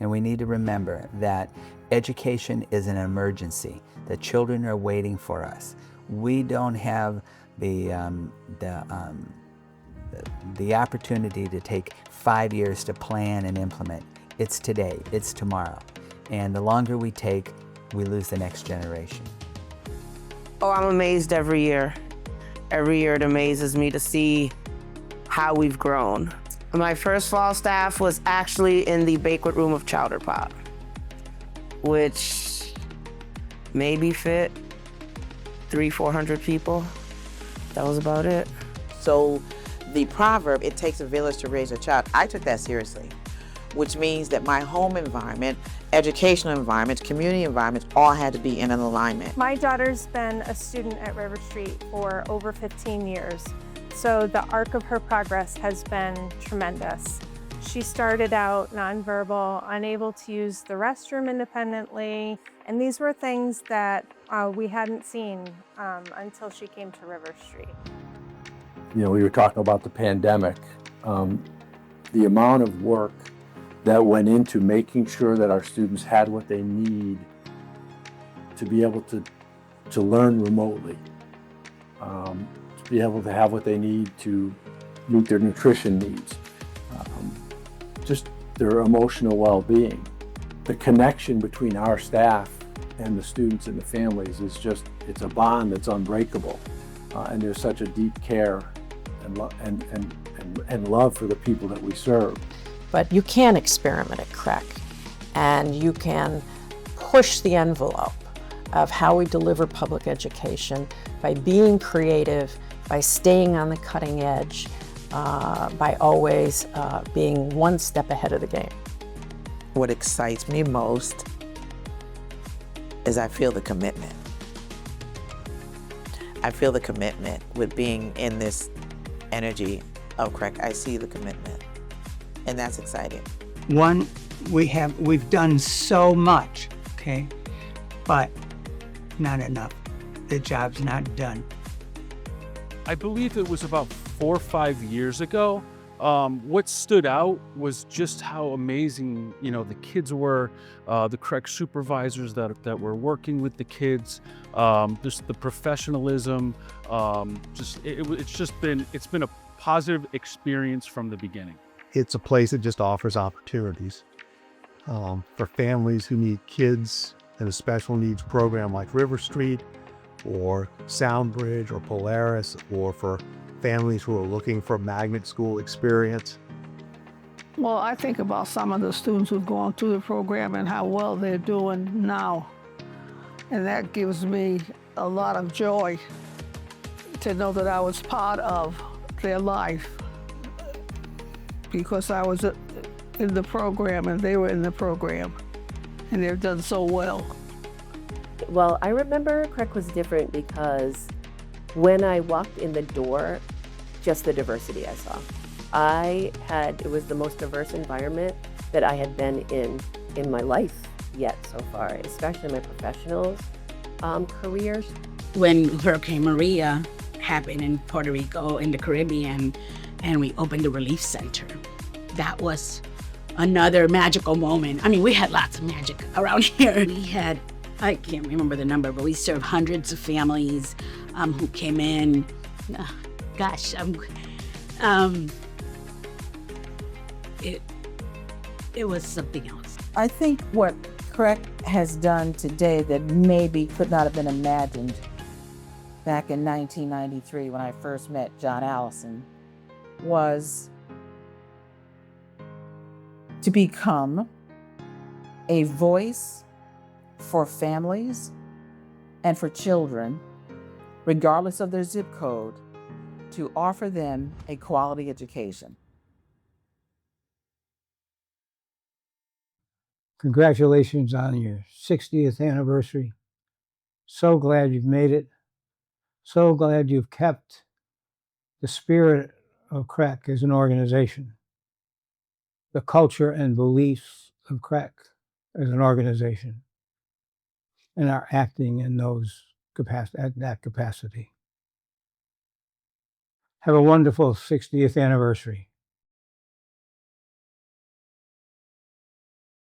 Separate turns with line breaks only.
And we need to remember that education is an emergency. The children are waiting for us. We don't have the opportunity to take 5 years to plan and implement. It's today, it's tomorrow. And the longer we take, we lose the next generation.
Oh, I'm amazed every year. Every year it amazes me to see how we've grown. My first fall staff was actually in the banquet room of Chowder Pot, which maybe fit 300-400 people. That was about it.
So the proverb, it takes a village to raise a child, I took that seriously, which means that my home environment, educational environments, community environments, all had to be in an alignment.
My daughter's been a student at River Street for over 15 years. So the arc of her progress has been tremendous. She started out nonverbal, unable to use the restroom independently, and these were things that we hadn't seen until she came to River Street.
You know, we were talking about the pandemic, the amount of work that went into making sure that our students had what they need to be able to learn remotely. To be able to have what they need to meet their nutrition needs, just their emotional well-being. The connection between our staff and the students and the families is just, it's a bond that's unbreakable. And there's such a deep care and love for the people that we serve.
But you can experiment at CREC, and you can push the envelope of how we deliver public education by being creative, by staying on the cutting edge, by always being one step ahead of the game.
What excites me most is I feel the commitment. I feel the commitment with being in this energy of CREC. I see the commitment, and that's exciting.
One, we've done so much, okay, but not enough. The job's not done.
I believe it was about 4 or 5 years ago. What stood out was just how amazing, you know, the kids were, the CREC supervisors that were working with the kids, just the professionalism. It's been a positive experience from the beginning.
It's a place that just offers opportunities for families who need kids in a special needs program like River Street, or Soundbridge, or Polaris, or for families who are looking for a magnet school experience.
Well, I think about some of the students who've gone through the program and how well they're doing now. And that gives me a lot of joy to know that I was part of their life, because I was in the program and they were in the program, and they've done so well.
Well, I remember CREC was different because when I walked in the door, just the diversity I saw. It was the most diverse environment that I had been in my life yet so far, especially my professional careers.
When Hurricane Maria happened in Puerto Rico, in the Caribbean, and we opened the relief center, that was another magical moment. I mean, we had lots of magic around here. We had, I can't remember the number, but we served hundreds of families who came in. It was something else.
I think what CREC has done today that maybe could not have been imagined back in 1993 when I first met John Allison was to become a voice for families and for children, regardless of their zip code, to offer them a quality education.
Congratulations on your 60th anniversary. So glad you've made it. So glad you've kept the spirit of CREC as an organization, the culture and beliefs of CREC as an organization, and are acting in at that capacity. Have a wonderful 60th anniversary.